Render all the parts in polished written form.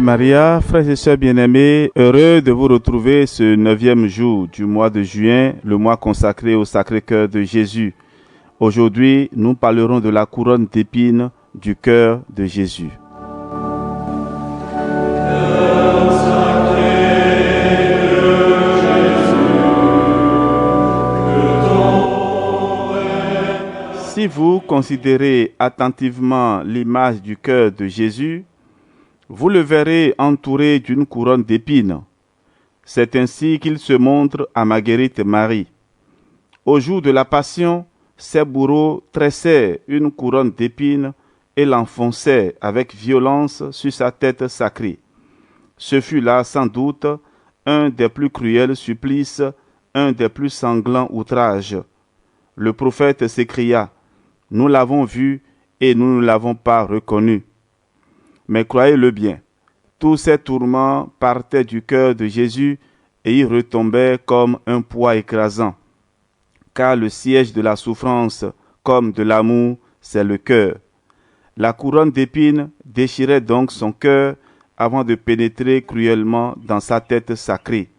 Maria, frères et sœurs bien-aimés, heureux de vous retrouver ce 9e jour du mois de juin, le mois consacré au Sacré-Cœur de Jésus. Aujourd'hui, nous parlerons de la couronne d'épines du cœur de Jésus. Si vous considérez attentivement l'image du cœur de Jésus, vous le verrez entouré d'une couronne d'épines. C'est ainsi qu'il se montre à Marguerite Marie. Au jour de la Passion, ses bourreaux tressaient une couronne d'épines et l'enfonçaient avec violence sur sa tête sacrée. Ce fut là sans doute un des plus cruels supplices, un des plus sanglants outrages. Le prophète s'écria: « Nous l'avons vu et nous ne l'avons pas reconnu. » Mais croyez-le bien, tous ces tourments partaient du cœur de Jésus et y retombaient comme un poids écrasant. Car le siège de la souffrance comme de l'amour, c'est le cœur. La couronne d'épines déchirait donc son cœur avant de pénétrer cruellement dans sa tête sacrée.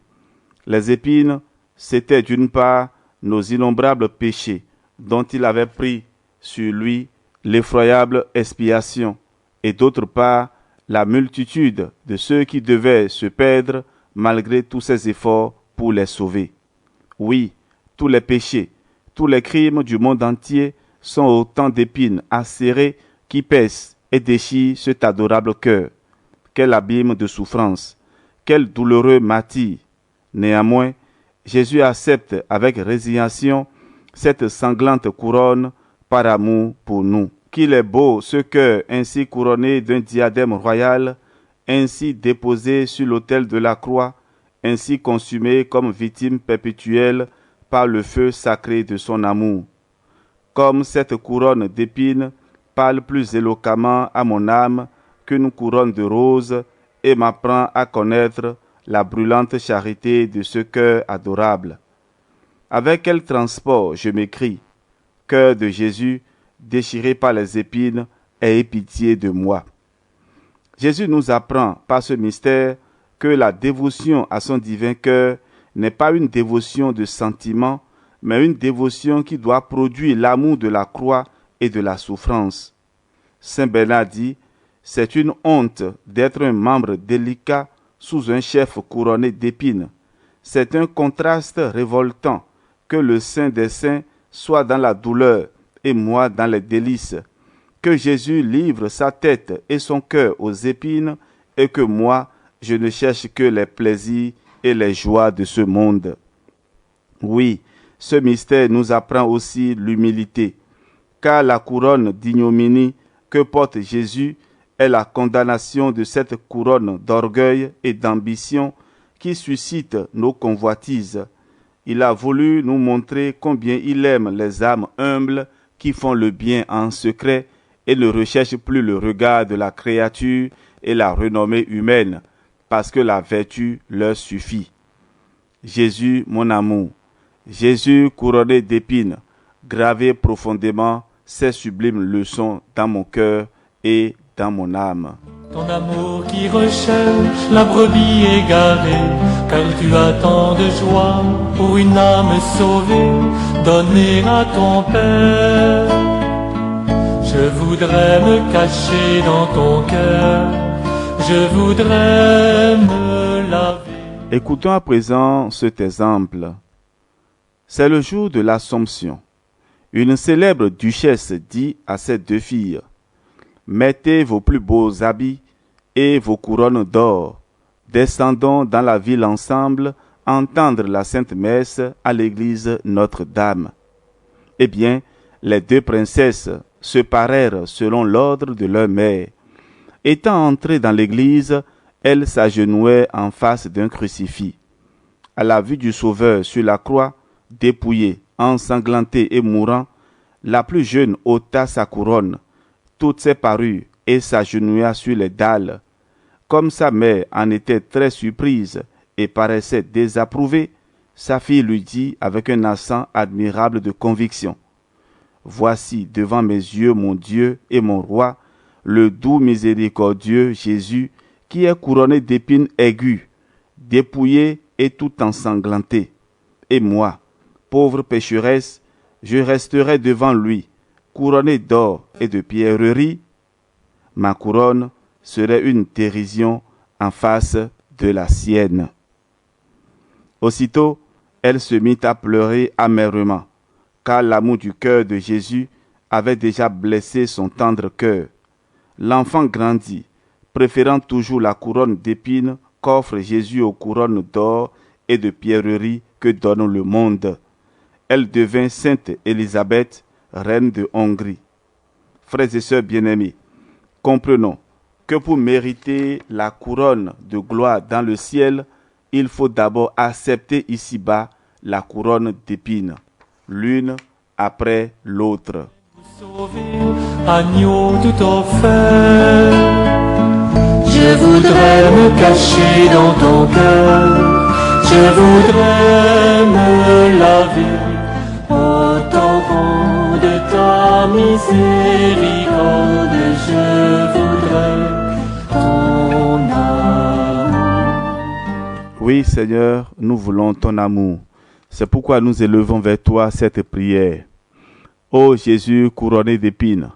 Les épines, c'étaient d'une part nos innombrables péchés, dont il avait pris sur lui l'effroyable expiation, et d'autre part la multitude de ceux qui devaient se perdre malgré tous ses efforts pour les sauver. Oui, tous les péchés, tous les crimes du monde entier sont autant d'épines acérées qui pèsent et déchirent cet adorable cœur. Quel abîme de souffrance, quel douloureux martyre! Néanmoins, Jésus accepte avec résignation cette sanglante couronne par amour pour nous. Qu'il est beau ce cœur ainsi couronné d'un diadème royal, ainsi déposé sur l'autel de la croix, ainsi consumé comme victime perpétuelle par le feu sacré de son amour. Comme cette couronne d'épines parle plus éloquemment à mon âme qu'une couronne de roses et m'apprend à connaître la brûlante charité de ce cœur adorable. Avec quel transport je m'écrie: « Cœur de Jésus, déchiré par les épines, aie pitié de moi. » Jésus nous apprend par ce mystère que la dévotion à son divin cœur n'est pas une dévotion de sentiment, mais une dévotion qui doit produire l'amour de la croix et de la souffrance. Saint Bernard dit: « C'est une honte d'être un membre délicat sous un chef couronné d'épines. C'est un contraste révoltant que le Saint des Saints soit dans la douleur et moi dans les délices, que Jésus livre sa tête et son cœur aux épines et que moi, je ne cherche que les plaisirs et les joies de ce monde. » Oui, ce mystère nous apprend aussi l'humilité, car la couronne d'ignominie que porte Jésus est la condamnation de cette couronne d'orgueil et d'ambition qui suscite nos convoitises. Il a voulu nous montrer combien il aime les âmes humbles qui font le bien en secret et ne recherchent plus le regard de la créature et la renommée humaine, parce que la vertu leur suffit. Jésus, mon amour, Jésus couronné d'épines, gravé profondément ces sublimes leçons dans mon cœur et dans mon âme. Ton amour qui recherche la brebis égarée, car tu as tant de joie pour une âme sauvée, donnée à ton Père. Je voudrais me cacher dans ton cœur, je voudrais me laver. Écoutons à présent cet exemple. C'est le jour de l'Assomption. Une célèbre duchesse dit à ses 2 filles: « Mettez vos plus beaux habits et vos couronnes d'or. Descendons dans la ville ensemble entendre la Sainte Messe à l'église Notre-Dame. » Eh bien, les 2 princesses se parèrent selon l'ordre de leur mère. Étant entrées dans l'église, elles s'agenouaient en face d'un crucifix. À la vue du Sauveur sur la croix, dépouillé, ensanglanté et mourant, la plus jeune ôta sa couronne, toutes ses parures, et s'agenouilla sur les dalles. Comme sa mère en était très surprise et paraissait désapprouvée, sa fille lui dit avec un accent admirable de conviction: « Voici devant mes yeux mon Dieu et mon roi, le doux miséricordieux Jésus, qui est couronné d'épines aiguës, dépouillée et tout ensanglantée. Et moi, pauvre pécheresse, je resterai devant lui, couronné d'or et de pierreries. Ma couronne serait une dérision en face de la sienne. Aussitôt, elle se mit à pleurer amèrement, car l'amour du cœur de Jésus avait déjà blessé son tendre cœur. L'enfant grandit, préférant toujours la couronne d'épines qu'offre Jésus aux couronnes d'or et de pierreries que donne le monde. Elle devint sainte Élisabeth, reine de Hongrie. Frères et sœurs bien-aimés, comprenons que pour mériter la couronne de gloire dans le ciel, il faut d'abord accepter ici-bas la couronne d'épines, l'une après l'autre. Agneau tout offert, je voudrais me cacher dans ton cœur, je voudrais me laver au torrent de ta miséricorde, je voudrais ton amour. Oui, Seigneur, nous voulons ton amour. C'est pourquoi nous élevons vers toi cette prière. Ô Jésus couronné d'épines,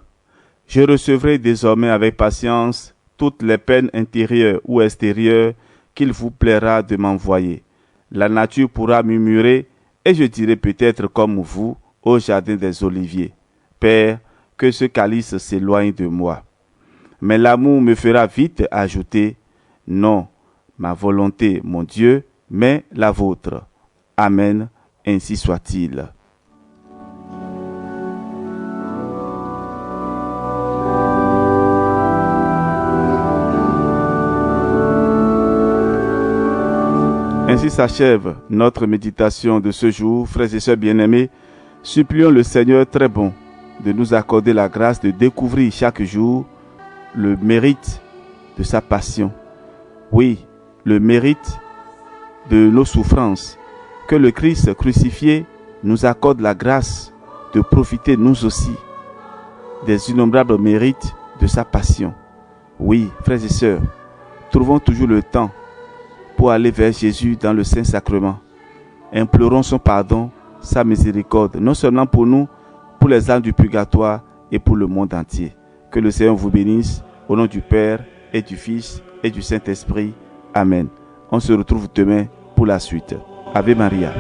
je recevrai désormais avec patience toutes les peines intérieures ou extérieures qu'il vous plaira de m'envoyer. La nature pourra murmurer et je dirai peut-être comme vous au jardin des Oliviers, Père, que ce calice s'éloigne de moi. Mais l'amour me fera vite ajouter, non, ma volonté, mon Dieu, mais la vôtre. Amen, ainsi soit-il. Ainsi s'achève notre méditation de ce jour, frères et sœurs bien-aimés. Supplions le Seigneur très bon de nous accorder la grâce de découvrir chaque jour le mérite de sa passion. Oui, le mérite de nos souffrances. Que le Christ crucifié nous accorde la grâce de profiter nous aussi des innombrables mérites de sa passion. Oui, frères et sœurs, trouvons toujours le temps pour aller vers Jésus dans le Saint-Sacrement. Implorons son pardon, sa miséricorde, non seulement pour nous, pour les âmes du purgatoire et pour le monde entier. Que le Seigneur vous bénisse, au nom du Père et du Fils et du Saint-Esprit. Amen. On se retrouve demain pour la suite. Ave Maria.